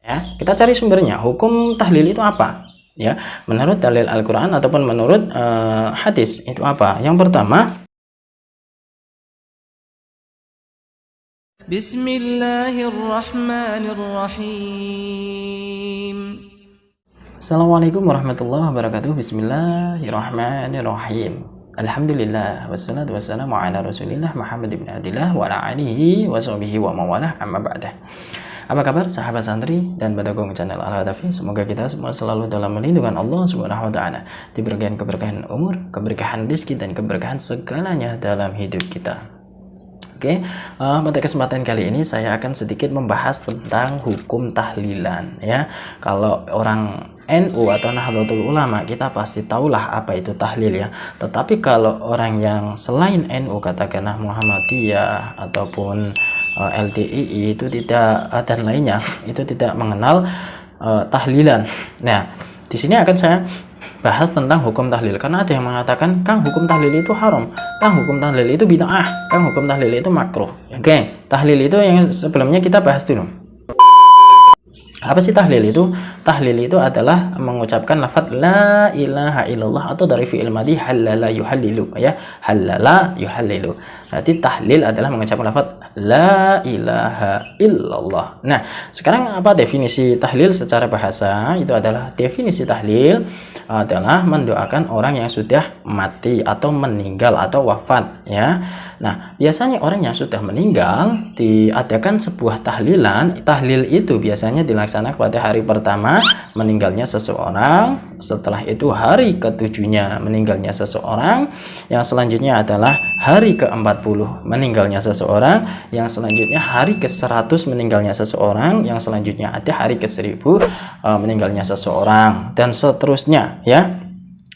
Ya, kita cari sumbernya. Hukum tahlil itu apa? Ya, menurut dalil Al-Qur'an ataupun menurut hadis itu apa? Yang pertama, Bismillahirrahmanirrahim. Assalamualaikum warahmatullahi wabarakatuh. Bismillahirrahmanirrahim. Alhamdulillah wassalatu wassalamu ala Rasulillah Muhammad ibn Abdillah wa ala alihi wa sahbihi wa mawalah amma ba'dah. Apa kabar sahabat santri dan badagong channel Al-Hadafi? Semoga kita semua selalu dalam melindungan Allah Subhanahu wa taala, diberikan keberkahan umur, keberkahan rezeki dan keberkahan segalanya dalam hidup kita. Oke, pada kesempatan kali ini saya akan sedikit membahas tentang hukum tahlilan ya. Kalau orang NU atau Nahdlatul Ulama kita pasti tahulah apa itu tahlil ya. Tetapi kalau orang yang selain NU, katakanlah Muhammadiyah ataupun LDII itu tidak, dan lainnya itu tidak mengenal tahlilan. Nah, di sini akan saya bahas tentang hukum tahlil, karena ada yang mengatakan, Kang, hukum tahlil itu haram, Kang, hukum tahlil itu bid'ah, Kang, hukum tahlil itu makruh. Oke, tahlil itu yang sebelumnya kita bahas dulu. Apa sih tahlil itu? Tahlil itu adalah mengucapkan lafaz la ilaha illallah atau dari fi'il madhi halala yuhallilu ya. Halala yuhallilu. Berarti tahlil adalah mengucapkan lafaz la ilaha illallah. Nah, sekarang apa definisi tahlil secara bahasa? Itu adalah definisi tahlil adalah mendoakan orang yang sudah mati atau meninggal atau wafat ya. Nah, biasanya orang yang sudah meninggal diadakan sebuah tahlilan. Tahlil itu biasanya dilaksanakan pada hari pertama meninggalnya seseorang, setelah itu hari ketujuhnya meninggalnya seseorang, yang selanjutnya adalah hari ke-40 meninggalnya seseorang, yang selanjutnya hari ke-100 meninggalnya seseorang, yang selanjutnya ada hari ke-1000 meninggalnya seseorang, dan seterusnya ya.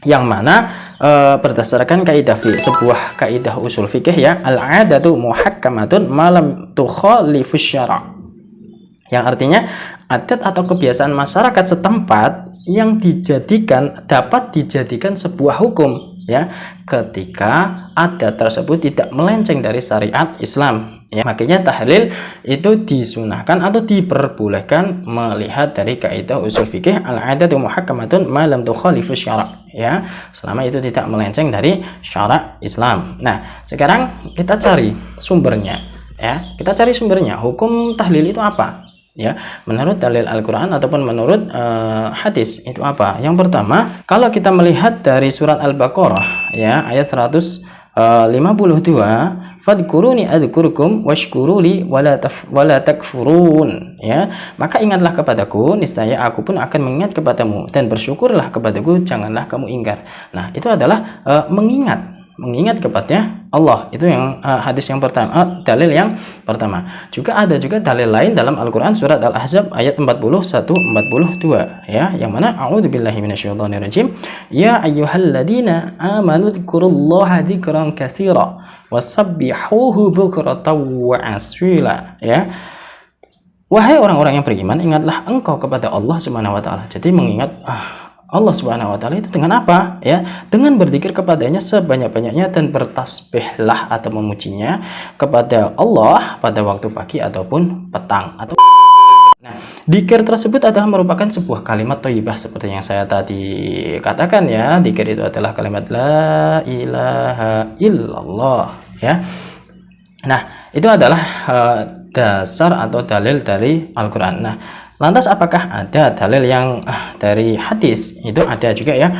Yang mana berdasarkan kaidah sebuah kaidah usul fikih ya, al-'adatu muhakkamatun malam tukhalifus syara', yang artinya adat atau kebiasaan masyarakat setempat yang dapat dijadikan sebuah hukum ya, ketika adat tersebut tidak melenceng dari syariat Islam ya. Makanya tahlil itu disunahkan atau diperbolehkan melihat dari kaidah usul fikih al-'adatu muhakkamatun ma lam tukhalifu syara' ya, selama itu tidak melenceng dari syara' Islam. Nah, sekarang kita cari sumbernya ya. Kita cari sumbernya. Hukum tahlil itu apa? Ya, menurut dalil Al-Qur'an ataupun menurut hadis itu apa? Yang pertama, kalau kita melihat dari surat Al-Baqarah ya, ayat 152, fadkuruni adzkurkum washkuruli wala takfurun ya, maka ingatlah kepadaku, niscaya aku pun akan mengingat kepadamu, dan bersyukurlah kepadaku, janganlah kamu ingkar. Nah, itu adalah mengingat kepada Allah. Itu yang hadis yang pertama, dalil yang pertama. Juga ada juga dalil lain dalam Al-Qur'an surat Al-Ahzab ayat 41-42 ya, yang mana a'udzubillahi minasyaitonirrajim, ya ayyuhalladzina amanu dzkurullaha dzikran katsira wasabbihuhu bukratan wa asila ya. Wahai orang-orang yang beriman, ingatlah engkau kepada Allah Subhanahu wa taala. Jadi mengingat Allah Subhanahu wa taala itu dengan apa ya? Dengan berzikir kepadanya sebanyak-banyaknya dan bertasbihlah atau memujinya kepada Allah pada waktu pagi ataupun petang atau. Nah, dzikir tersebut adalah merupakan sebuah kalimat thayyibah seperti yang saya tadi katakan ya. Dzikir itu adalah kalimat la ilaha illallah ya. Nah, itu adalah dasar atau dalil dari Al-Qur'an. Nah, lantas apakah ada dalil yang dari hadis? Itu ada juga ya.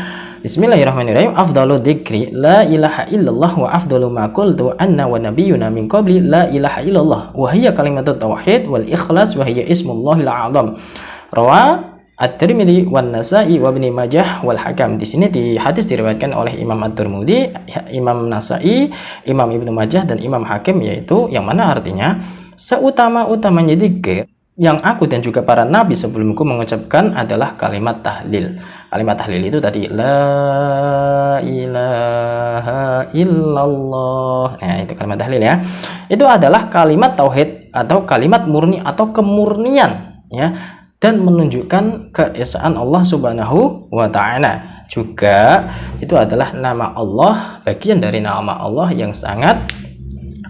Bismillahirrahmanirrahim. Afdalu dzikri la ilaha illallah wa afdalu ma qultu anna wa nabiyyuna min qabli la ilaha illallah wa hiya kalimatut tauhid wal ikhlas wa hiya ismullahil a'zam. Rawa At-Tirmidzi wan Nasa'i wa Ibnu Majah wal Hakam. Di sini di hadis diriwayatkan oleh Imam At-Tirmidzi, Imam Nasa'i, Imam Ibnu Majah dan Imam Hakim, yaitu yang mana artinya seutama-utamanya dzikir yang aku dan juga para nabi sebelumku mengucapkan adalah kalimat tahlil. Kalimat tahlil itu tadi la ilaha illallah. Nah, itu kalimat tahlil ya. Itu adalah kalimat tauhid atau kalimat murni atau kemurnian ya, dan menunjukkan keesaan Allah Subhanahu wa taala. Juga itu adalah nama Allah, bagian dari nama Allah yang sangat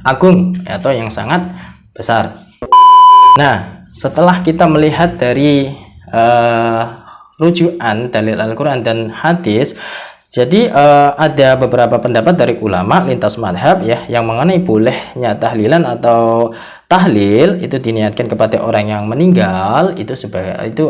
agung atau yang sangat besar. Nah, setelah kita melihat dari rujukan dalil Al-Quran dan hadis, jadi ada beberapa pendapat dari ulama lintas madhab ya yang mengenai bolehnya tahlilan atau tahlil itu diniatkan kepada orang yang meninggal itu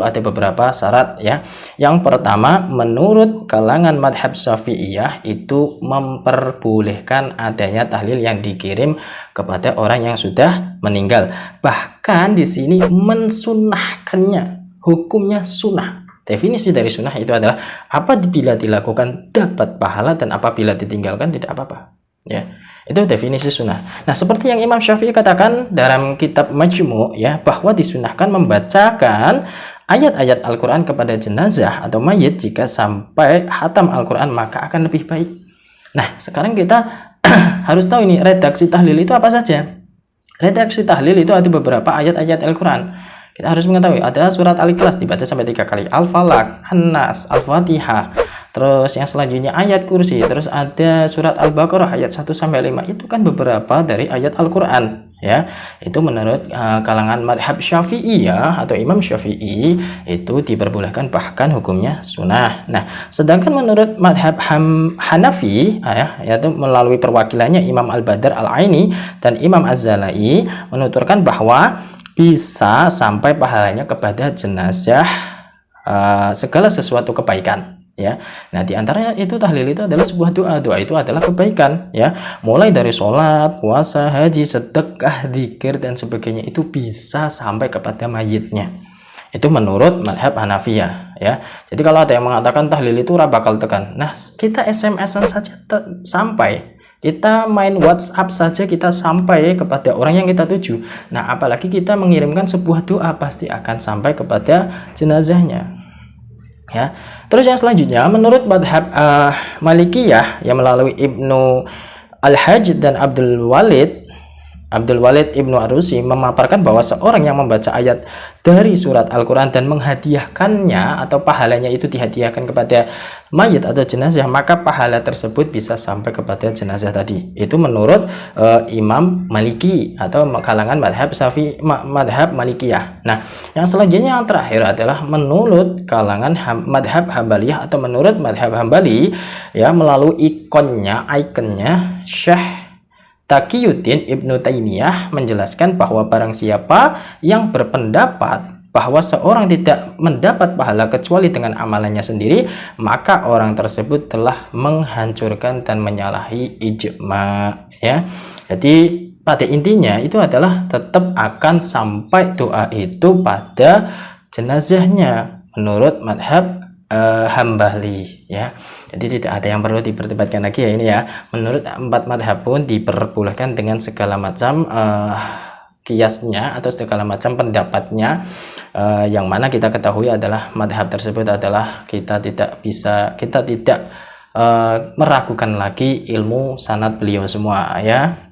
ada beberapa syarat ya. Yang pertama, menurut kalangan madhab Syafi'iyah itu memperbolehkan adanya tahlil yang dikirim kepada orang yang sudah meninggal. Bahkan di sini mensunahkannya, hukumnya sunnah. Definisi dari sunnah itu adalah apabila dilakukan dapat pahala dan apabila ditinggalkan tidak apa-apa. Ya, itu definisi sunnah. Nah, seperti yang Imam Syafi'i katakan dalam kitab Majmu' ya, bahwa disunahkan membacakan ayat-ayat Al-Quran kepada jenazah atau mayit jika sampai khatam Al-Quran maka akan lebih baik. Nah, sekarang kita harus tahu ini redaksi tahlil itu apa saja. Redaksi tahlil itu ada beberapa ayat-ayat Al-Quran. Kita harus mengetahui ada surat Al-Ikhlas dibaca sampai 3 kali, Al-Falaq, An-Nas, Al-Fatihah, terus yang selanjutnya ayat kursi, terus ada surat Al-Baqarah ayat 1 sampai 5. Itu kan beberapa dari ayat Al-Qur'an ya. Itu menurut kalangan madhab Syafi'iyah atau Imam Syafi'i itu diperbolehkan, bahkan hukumnya sunnah. Nah, sedangkan menurut madhab Hanafi ya, yaitu melalui perwakilannya Imam Al-Badr Al-Aini dan Imam Az-Zalai menuturkan bahwa bisa sampai pahalanya kepada jenazah segala sesuatu kebaikan ya. Nah, diantaranya itu tahlil itu adalah sebuah doa itu adalah kebaikan ya, mulai dari sholat, puasa, haji, sedekah, zikir dan sebagainya itu bisa sampai kepada mayitnya. Itu menurut madhab Hanafiyah ya. Jadi kalau ada yang mengatakan tahlil itu bakal tekan, nah kita SMS-an saja sampai, kita main WhatsApp saja kita sampai kepada orang yang kita tuju. Nah, apalagi kita mengirimkan sebuah doa pasti akan sampai kepada jenazahnya. Ya. Terus yang selanjutnya menurut madhab Malikiyah yang melalui Ibnu Al-Hajj dan Abdul Walid Ibnu Arusi memaparkan bahwa seorang yang membaca ayat dari surat Al-Quran dan menghadiahkannya atau pahalanya itu dihadiahkan kepada mayit atau jenazah, maka pahala tersebut bisa sampai kepada jenazah tadi. Itu menurut Imam Maliki atau kalangan madhab Malikiyah. Nah, yang selanjutnya yang terakhir adalah menurut kalangan madhab Hambaliyah atau menurut madhab Hambali ya, melalui ikonnya Syekh Taqiyuddin Ibnu Taimiyah menjelaskan bahwa barang siapa yang berpendapat bahwa seorang tidak mendapat pahala kecuali dengan amalannya sendiri, maka orang tersebut telah menghancurkan dan menyalahi ijma ya. Jadi pada intinya itu adalah tetap akan sampai doa itu pada jenazahnya menurut madhab Hambali ya. Jadi tidak ada yang perlu diperdebatkan lagi ya ini ya. Menurut 4 madhab pun diperbolehkan dengan segala macam kiasnya atau segala macam pendapatnya, yang mana kita ketahui adalah madhab tersebut adalah kita tidak meragukan lagi ilmu sanad beliau semua ya.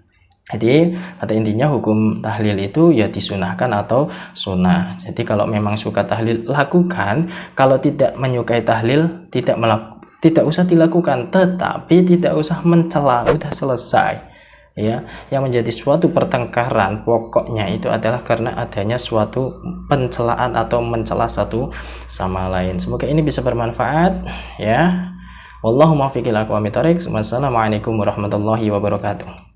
Jadi pada intinya hukum tahlil itu ya disunahkan atau sunnah. Jadi kalau memang suka tahlil lakukan, kalau tidak menyukai tahlil tidak usah dilakukan, tetapi tidak usah mencela, udah selesai ya. Yang menjadi suatu pertengkaran pokoknya itu adalah karena adanya suatu pencelaan atau mencela satu sama lain. Semoga ini bisa bermanfaat ya. Wallahu muwaffiq ila aqwamit thoriq. Wassalamualaikum warahmatullahi wabarakatuh.